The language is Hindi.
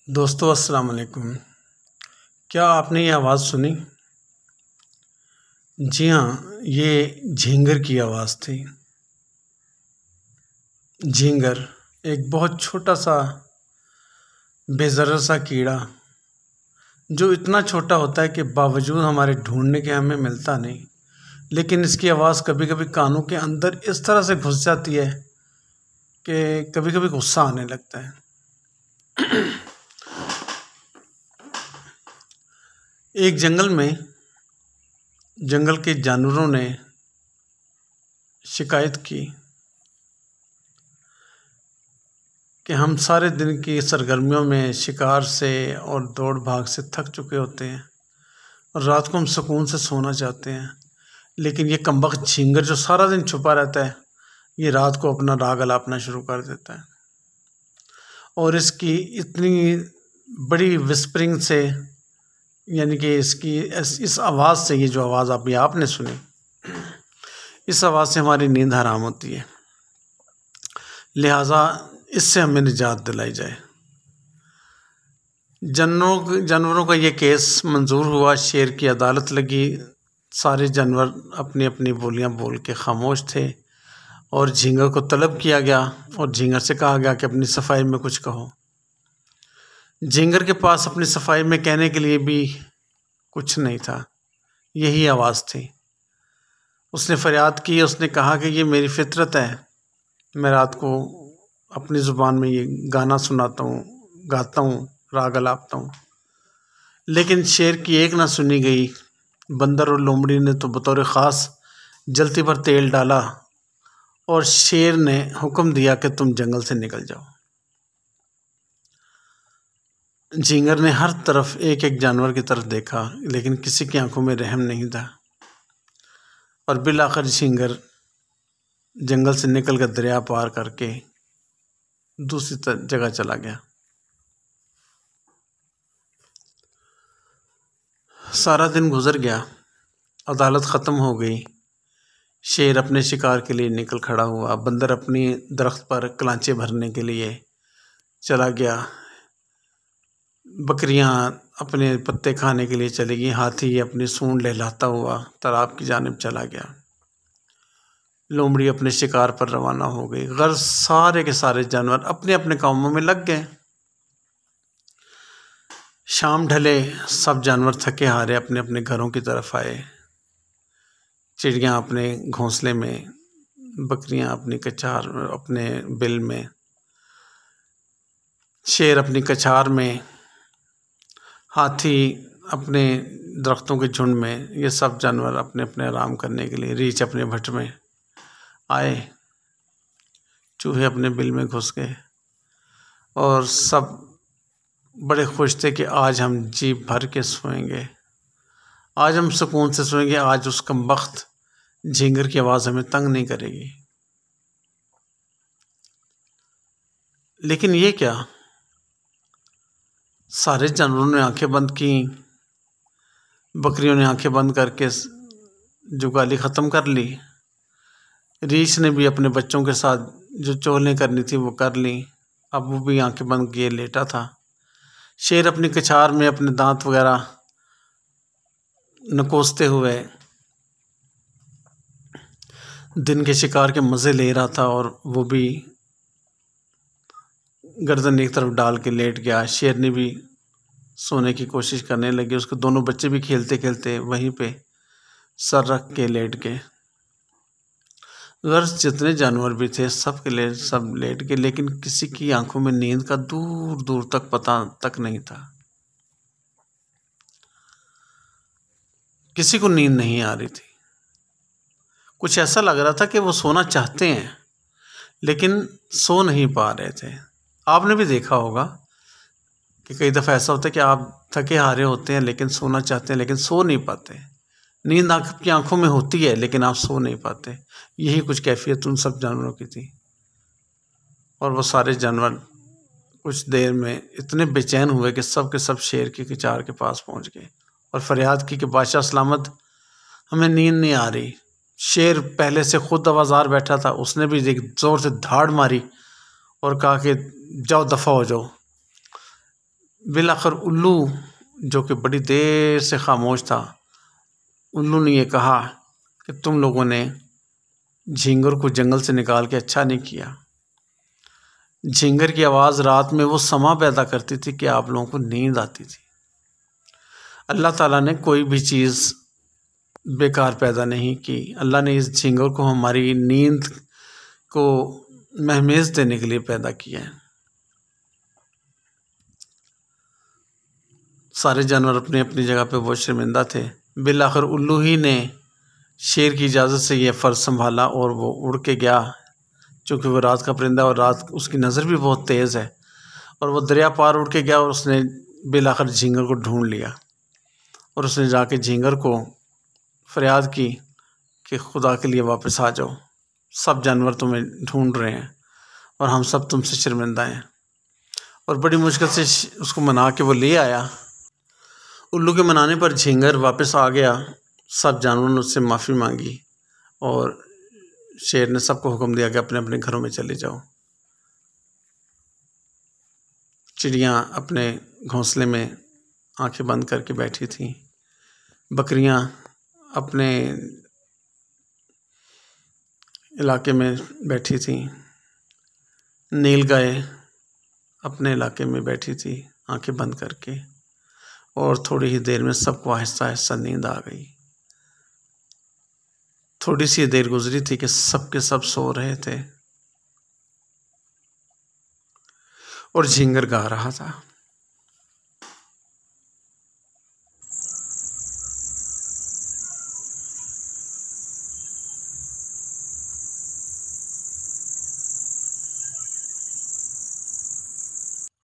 दोस्तों अस्सलाम वालेकुम। क्या आपने ये आवाज़ सुनी? जी हाँ, ये झींगर की आवाज़ थी। झींगर एक बहुत छोटा सा बेज़र सा कीड़ा जो इतना छोटा होता है कि बावजूद हमारे ढूंढने के हमें मिलता नहीं, लेकिन इसकी आवाज़ कभी कभी कानों के अंदर इस तरह से घुस जाती है कि कभी कभी गुस्सा आने लगता है। एक जंगल के जानवरों ने शिकायत की कि हम सारे दिन की सरगर्मियों में शिकार से और दौड़ भाग से थक चुके होते हैं और रात को हम सुकून से सोना चाहते हैं, लेकिन ये कमबख्त झींगर जो सारा दिन छुपा रहता है, ये रात को अपना राग अलापना शुरू कर देता है। और इसकी इतनी बड़ी विस्परिंग से, यानी कि इसकी इस आवाज़ से, ये जो आवाज़ अभी आपने सुनी, इस आवाज़ से हमारी नींद हराम होती है। लिहाजा इससे हमें निजात दिलाई जाए। जानवरों का ये केस मंजूर हुआ, शेर की अदालत लगी, सारे जानवर अपनी अपनी बोलियां बोल के खामोश थे और झींगर को तलब किया गया और झींगर से कहा गया कि अपनी सफाई में कुछ कहो। झींगर के पास अपनी सफाई में कहने के लिए भी कुछ नहीं था, यही आवाज़ थी। उसने फरियाद की, उसने कहा कि ये मेरी फितरत है, मैं रात को अपनी ज़ुबान में ये गाना सुनाता हूँ, गाता हूँ, राग अलापता हूँ। लेकिन शेर की एक ना सुनी गई। बंदर और लोमड़ी ने तो बतौर ख़ास जल्ती पर तेल डाला और शेर ने हुक्म दिया कि तुम जंगल से निकल जाओ। झींगर ने हर तरफ एक एक जानवर की तरफ देखा, लेकिन किसी की आंखों में रहम नहीं था और बिल आखिर झींगर जंगल से निकल कर दरिया पार करके दूसरी जगह चला गया। सारा दिन गुजर गया, अदालत ख़त्म हो गई। शेर अपने शिकार के लिए निकल खड़ा हुआ, बंदर अपनी दरख्त पर कलांचे भरने के लिए चला गया, बकरियां अपने पत्ते खाने के लिए चली गई, हाथी अपनी सूंड लहलाता हुआ तालाब की जानिब चला गया, लोमड़ी अपने शिकार पर रवाना हो गई। गर्ज सारे के सारे जानवर अपने अपने कामों में लग गए। शाम ढले, सब जानवर थके हारे अपने अपने घरों की तरफ आए। चिड़ियाँ अपने घोंसले में, बकरियां अपनी कचार अपने बिल में, शेर अपनी कचार में, हाथी अपने दरख्तों के झुंड में। ये सब जानवर अपने अपने आराम करने के लिए, रीछ अपने भट्ट में आए, चूहे अपने बिल में घुस गए और सब बड़े खुश थे कि आज हम जी भर के सोएंगे, आज हम सुकून से सोएंगे, आज उस कमबख्त झींगर की आवाज़ हमें तंग नहीं करेगी। लेकिन ये क्या, सारे जानवरों ने आंखें बंद की, बकरियों ने आंखें बंद करके जुगाली ख़त्म कर ली, रीछ ने भी अपने बच्चों के साथ जो चोलें करनी थी वो कर ली, अब वो भी आंखें बंद किए लेटा था। शेर अपनी कछार में अपने दांत वगैरह नकोसते हुए दिन के शिकार के मज़े ले रहा था और वो भी गर्दन एक तरफ डाल के लेट गया। शेर ने भी सोने की कोशिश करने लगी, उसके दोनों बच्चे भी खेलते खेलते वहीं पे सर रख के लेट गए। गर्ज जितने जानवर भी थे सब के लिए सब लेट गए, लेकिन किसी की आंखों में नींद का दूर दूर तक पता तक नहीं था। किसी को नींद नहीं आ रही थी। कुछ ऐसा लग रहा था कि वो सोना चाहते हैं लेकिन सो नहीं पा रहे थे। आपने भी देखा होगा कि कई दफ़ा ऐसा होता है कि आप थके हारे होते हैं लेकिन सोना चाहते हैं, लेकिन सो नहीं पाते। नींद आपकी आंखों में होती है लेकिन आप सो नहीं पाते। यही कुछ कैफियत उन सब जानवरों की थी। और वो सारे जानवर कुछ देर में इतने बेचैन हुए कि सब के सब शेर की कचार के पास पहुंच गए और फरियाद की कि बादशाह सलामत, हमें नींद नहीं आ रही। शेर पहले से खुद आवाज़ार बैठा था, उसने भी एक ज़ोर से धाड़ मारी और कहा कि जाओ दफ़ा हो जाओ, बिलाखिर उल्लू जो कि बड़ी देर से खामोश था, उल्लू ने ये कहा कि तुम लोगों ने झींगर को जंगल से निकाल के अच्छा नहीं किया। झींगर की आवाज़ रात में वो समा पैदा करती थी कि आप लोगों को नींद आती थी। अल्लाह ताला ने कोई भी चीज़ बेकार पैदा नहीं की। अल्लाह ने इस झींगर को हमारी नींद को महमेज देने के लिए पैदा किया है। सारे जानवर अपनी अपनी जगह पे बहुत शर्मिंदा थे। बिलाखिर उल्लू ही ने शेर की इजाज़त से यह फ़र्ज संभाला और वो उड़ के गया, चूँकि वो रात का परिंदा और रात उसकी नज़र भी बहुत तेज़ है, और वो दरिया पार उड़ के गया और उसने बिलाखिर झींगर को ढूंढ लिया। और उसने जाके झींगर को फरियाद की कि खुदा के लिए वापस आ जाओ, सब जानवर तुम्हें ढूंढ रहे हैं और हम सब तुमसे शर्मिंदा हैं। और बड़ी मुश्किल से उसको मना के वो ले आया। उल्लू के मनाने पर झींगर वापस आ गया। सब जानवरों ने उससे माफ़ी मांगी और शेर ने सबको हुक्म दिया कि अपने अपने घरों में चले जाओ। चिड़ियाँ अपने घोंसले में आंखें बंद करके बैठी थीं। बकरियाँ अपने इलाके में बैठी थीं। नीलगाय अपने इलाके में बैठी थी आंखें बंद करके। और थोड़ी ही देर में सबको आहिस्ता आहिस्ता नींद आ गई। थोड़ी सी देर गुजरी थी कि सब के सब सो रहे थे और झींगर गा रहा था।